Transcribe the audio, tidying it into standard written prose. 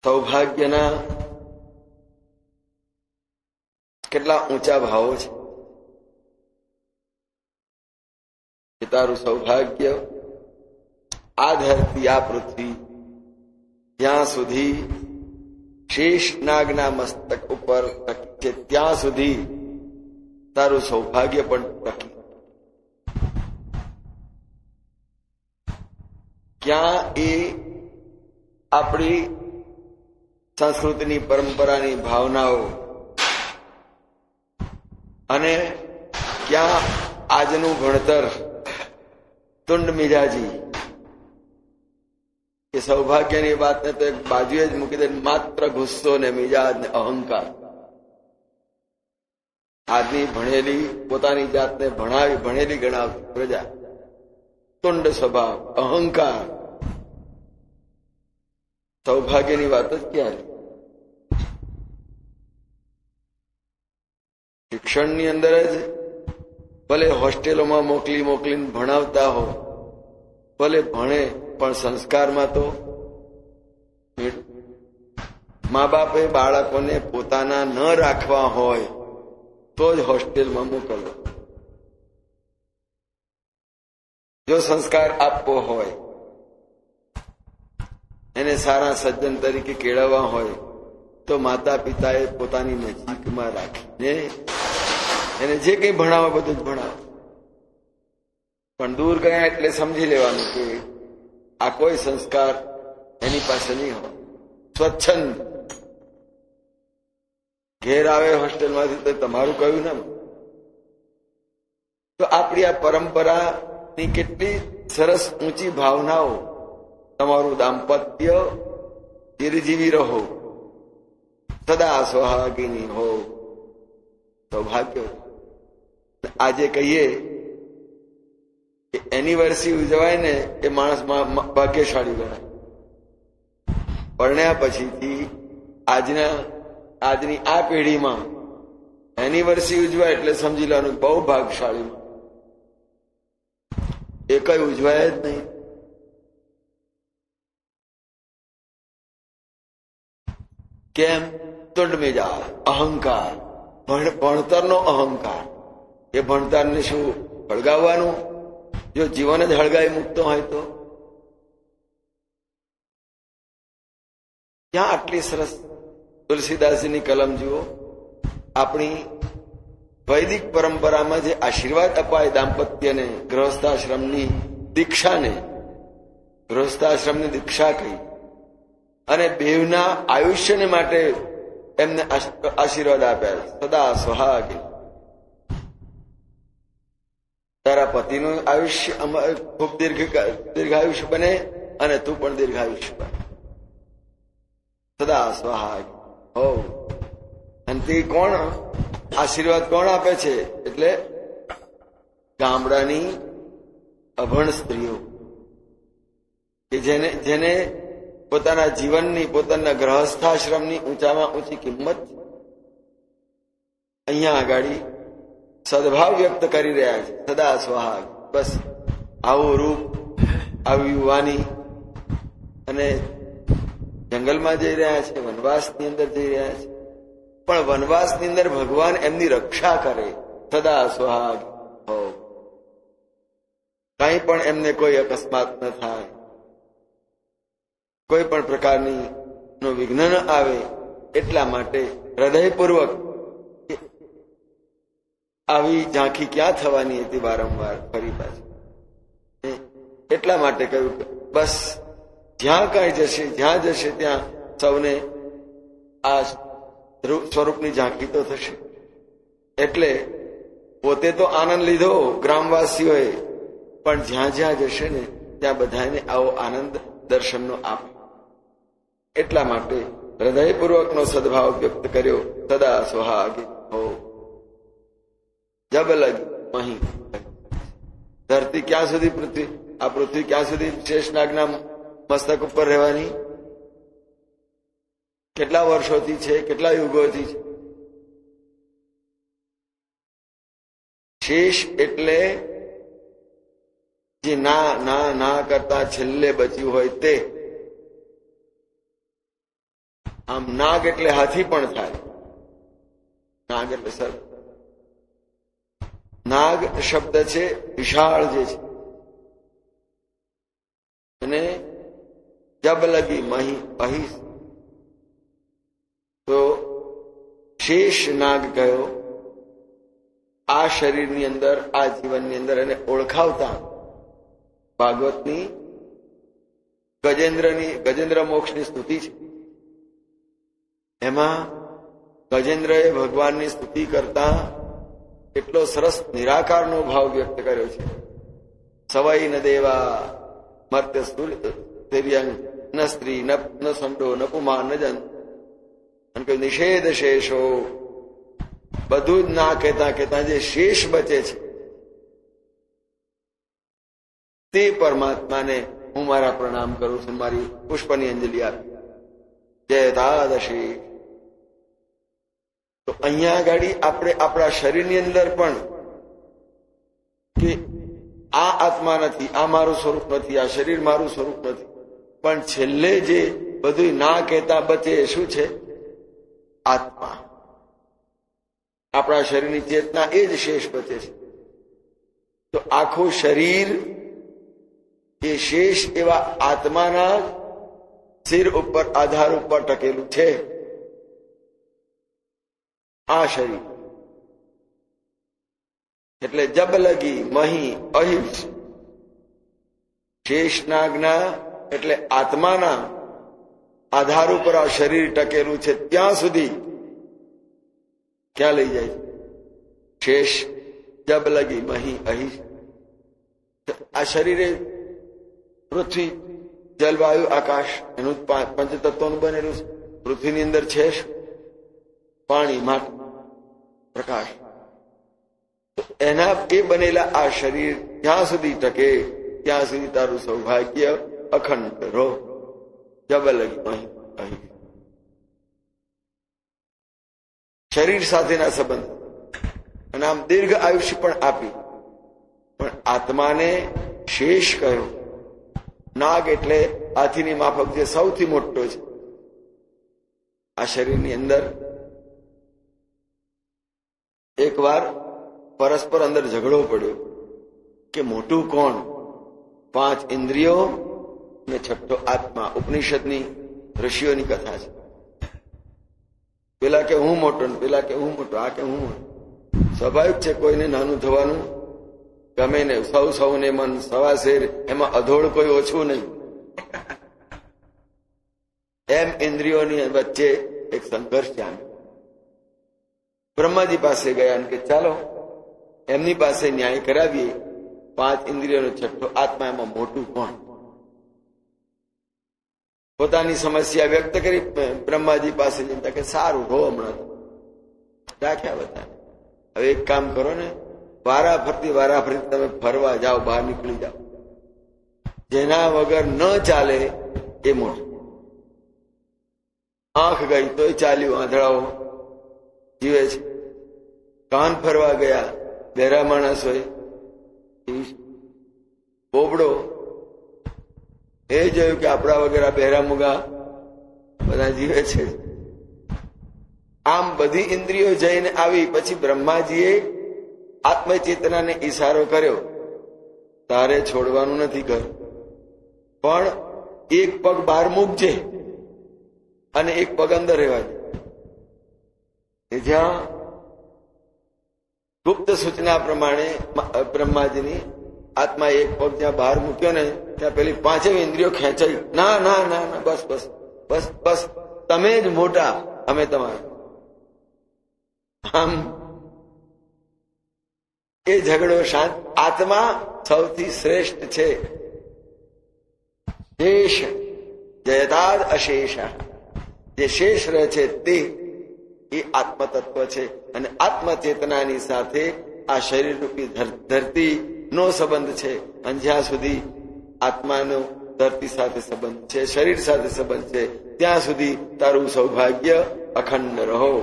સૌભાગ્યના કેટલા ઊંચા ભાવો છે કે તારું સૌભાગ્ય આ ધરતી આ પૃથ્વી જ્યાં સુધી શેષ નાગના મસ્તક ઉપર ટકી છે ત્યાં સુધી તારું સૌભાગ્ય પણ ટકી. ક્યાં એ આપણી સંસ્કૃતિની પરંપરાની ભાવનાઓ અને ક્યાં આજનું ભણતર તુંડ મિજાજી એ સૌભાગ્યની વાતને તો એક બાજુએ જ મૂકી દે. માત્ર ગુસ્સો ને મિજાજ ને અહંકાર. આદમી ભણેલી પોતાની જાતને ભણેલી ગણાવતી પ્રજા, તુંડ સ્વભાવ, અહંકાર. સૌભાગ્યની વાત જ ક્યારે? શિક્ષણની અંદર જ ભલે હોસ્ટેલોમાં મોકલીને ભણાવતા હો, ભલે ભણે પણ સંસ્કારમાં તો મા બાપે બાળકોને પોતાના ન રાખવા હોય તો જ હોસ્ટેલમાં મોકલવા. જો સંસ્કાર આપવો હોય, એને સારા સજ્જન તરીકે કેળવવા હોય તો માતા પિતાએ પોતાની નજીકમાં રાખીને એને જે કંઈ ભણાવે બધું જ ભણાવે. પણ દૂર ગયા એટલે સમજી લેવાનું કે આ કોઈ સંસ્કાર એની પાસે નહીં હોય. સ્વચ્છંદ ઘેર આવે હોસ્ટેલમાંથી તો તમારું કહ્યું ને. તો આપણી આ પરંપરાની કેટલી સરસ ઊંચી ભાવનાઓ. તમારું દાંપત્ય ચિરજીવી રહો, સદા સોહાગીની હો, સૌભાગ્ય. આજે કહીએ કે એનિવર્સરી ઉજવાય ને એ માણસ ભાગ્યશાળી ગણાય. પરણ્યા પછીથી આજની આ પેઢીમાં એનિવર્સરી ઉજવાય એટલે સમજી લેવાનું બહુ ભાગ્યશાળી. એ કઈ ઉજવાય જ નહીં. કેમ? તુંડ મિજાજ, અહંકાર, ભણતરનો અહંકાર. એ ભણતરને શું હળગાવવાનું? જો જીવન જ હળગાવી મૂકતો હોય તો ક્યાં આટલી સરસ તુલસીદાસજીની કલમ જુઓ. આપણી વૈદિક પરંપરામાં જે આશીર્વાદ અપાય દાંપત્યને, ગૃહસ્થાશ્રમની દીક્ષા કહી અને બેવના આયુષ્યને માટે એમને આશીર્વાદ આપ્યા. સદા સોહાગી. તારા પતિનું આયુષ્ય ખૂબ દીર્ઘાયુષ્ય બને અને તું પણ દીર્ઘાયુષ્ય બને. સદા સોહાગી હો. અને તે કોણ આશીર્વાદ કોણ આપે છે? એટલે ગામડાની અભણ સ્ત્રીઓ કે જેને પોતાના જીવનની, પોતાના ગ્રહસ્થાશ્રમની ઊંચામાં ઊંચી કિંમત અહીંયા આગળ સદભાવ વ્યક્ત કરી રહ્યા છે. સદા સ્વહાગ. બસ આવું રૂપ, આવી યુવાની, અને જંગલમાં જઈ રહ્યા છે, વનવાસની અંદર જઈ રહ્યા છે. પણ વનવાસની અંદર ભગવાન એમની રક્ષા કરે. સદા સ્વહાગ હો. કંઈ પણ એમને કોઈ અકસ્માત ન થાય, કોઈ પણ પ્રકારની નો વિઘ્ન ન આવે. એટલા માટે હૃદયપૂર્વક આવી ઝાંખી ક્યાં થવાની હતી વારંવાર ફરી પાછી. એટલા માટે કહ્યું કે બસ જ્યાં કાંઈ જશે, જ્યાં જશે ત્યાં સૌને આ સ્વરૂપની ઝાંખી તો થશે. એટલે પોતે તો આનંદ લીધો ગ્રામવાસીઓએ, પણ જ્યાં જ્યાં જશે ને ત્યાં બધાને આવો આનંદ દર્શનનો આપે. એટલા માટે હૃદયપૂર્વકનો સદભાવ વ્યક્ત કર્યો. સદા સોહાગી હો. જબ લગ અહીં ધરતી ક્યાં સુધી, આ પૃથ્વી ક્યાં સુધી શેષનાગના મસ્તક ઉપર રહેવાની? કેટલા વર્ષોથી છે? કેટલા યુગોથી છે? શેષ એટલે જે ના કરતા છેલ્લે બચ્યું હોય તે. આમ નાગ એટલે હાથી પણ થાય, નાગ એટલે સર્પ. નાગ શબ્દ છે વિશાળ જે છે, અને જબ લગી મહી અહી, તો શેષ નાગ ગયો આ શરીરની અંદર, આ જીવનની અંદર. એને ઓળખાવતા ભાગવતની ગજેન્દ્ર મોક્ષની સ્તુતિ છે. એમાં ગજેન્દ્રએ ભગવાનની સ્તુતિ કરતા એટલો સરસ નિરાકારનો ભાવ વ્યક્ત કર્યો છે. સવઈ ન દેવા મર્ત્ય તિર્યંગ ન સ્ત્રી ન સંડો ન પુમા ન જન, અને કે નિષેધ શેષો, બધું જ ના કહેતા જે શેષ બચે છે તે પરમાત્માને હું મારા પ્રણામ કરું છું, મારી પુષ્પની અંજલિ આપી. જયતાદશી. તો અહીંયા આગળ આપણે આપણા શરીરની અંદર પણ કે આ આત્મા નથી, આ મારું સ્વરૂપ નથી, આ શરીર મારું સ્વરૂપ નથી, પણ છેલ્લે જે બધું ના કહેતા બચે એ શું છે? આત્મા. આપણા શરીરની ચેતના એ જ શેષ બચે છે. તો આખું શરીર એ શેષ એવા આત્માના શિર ઉપર, આધાર ઉપર ટકેલું છે. આ શરીર એટલે જબ લગી મહી અહિંસ, શેષનાગના એટલે આત્માના આધાર ઉપર આ શરીર ટકેલું છે. ત્યાં સુધી ક્યાં લઈ જાય? શેષ જબ લગી મહી અહિંસ. આ શરીરે પૃથ્વી, જલવાયુ, આકાશ એનું પંચતત્વનું બનેલું છે. પૃથ્વીની અંદર છે પાણી, માટી, પ્રકાશ. એના એ બનેલા આ શરીર જ્યાં સુધી ટકે ત્યાં સુધી તારું સૌભાગ્ય અખંડ રહો. જબ લગી મહી અહિંસ. શરીર સાથેના સંબંધ, અને આમ દીર્ઘ આયુષ્ય પણ આપી, પણ આત્માને શેષ કહ્યો. નાગ એટલે હાથીની માફક જે સૌથી મોટો છે. આ શરીરની અંદર એક વાર પરસ્પર અંદર ઝઘડો પડ્યો કે મોટું કોણ? 5 ઇન્દ્રિયો ને છઠ્ઠો આત્મા. ઉપનિષદની ઋષિઓની કથા છે. પેલા કે હું મોટો, પેલા કે હું મોટો, આ કે હું મોટો. સ્વાભાવિક છે, કોઈને નાનું થવાનું ગમે ને. સૌને મન સવા શેર, એમાં અધોળ કોઈ ઓછું નહીં. એમ ઇન્દ્રિયોની વચ્ચે એક સંઘર્ષ જામ્યો. બ્રહ્માજી પાસે ગયા કે ચાલો એમની પાસે ન્યાય કરાવીએ. 5 ઇન્દ્રિયોનો છઠ્ઠો આત્મા, એમાં મોટું કોણ? પોતાની સમસ્યા વ્યક્ત કરી બ્રહ્માજી પાસે જતા કે સારું રહો, હમણાં રાખ્યા બધા. હવે એક કામ કરો ને, વારાફરતી તમે ફરવા જાઓ, બહાર નીકળી જાઓ. જેના વગર ન ચાલે એ મોટું. આંખ ગઈ તોય ચાલ્યું, આંધળાઓ જીવે છે. કાન ફરવા ગયા, બહેરા માણસ હોય. બોબડો એ જોયું કે આપણા વગેરે બહેરા મુગા બધા જીવે છે. આમ બધી ઇન્દ્રિયો જઈને આવી. પછી બ્રહ્માજીએ આત્મચેતનાને ઈશારો કર્યો, તારે છોડવાનું નથી ઘર, પણ એક પગ બહાર મૂકજે અને એક પગ અંદર રહેવા દે. જ્યાં ગુપ્ત સૂચના પ્રમાણે બ્રહ્માજીની આત્મા એક પગ જ્યાં બહાર મૂક્યો ને, ત્યાં પેલી 5 ઇન્દ્રિયો ખેંચાઈ. ના ના ના ના, બસ બસ બસ બસ, તમે જ મોટા, અમે તમારા. આમ એ ઝઘડો શાંત. આત્મા સૌથી શ્રેષ્ઠ છે. શેષ જયતાદ અશેષ, જે શેષ રહે છે તે એ આત્મતત્વ છે. અને આત્મચેતનાની સાથે આ શરીર રૂપી ધરતી નો સંબંધ છે. અને જ્યાં સુધી આત્માનો ધરતી સાથે સંબંધ છે, શરીર સાથે સંબંધ છે, ત્યાં સુધી તારું સૌભાગ્ય અખંડ રહો.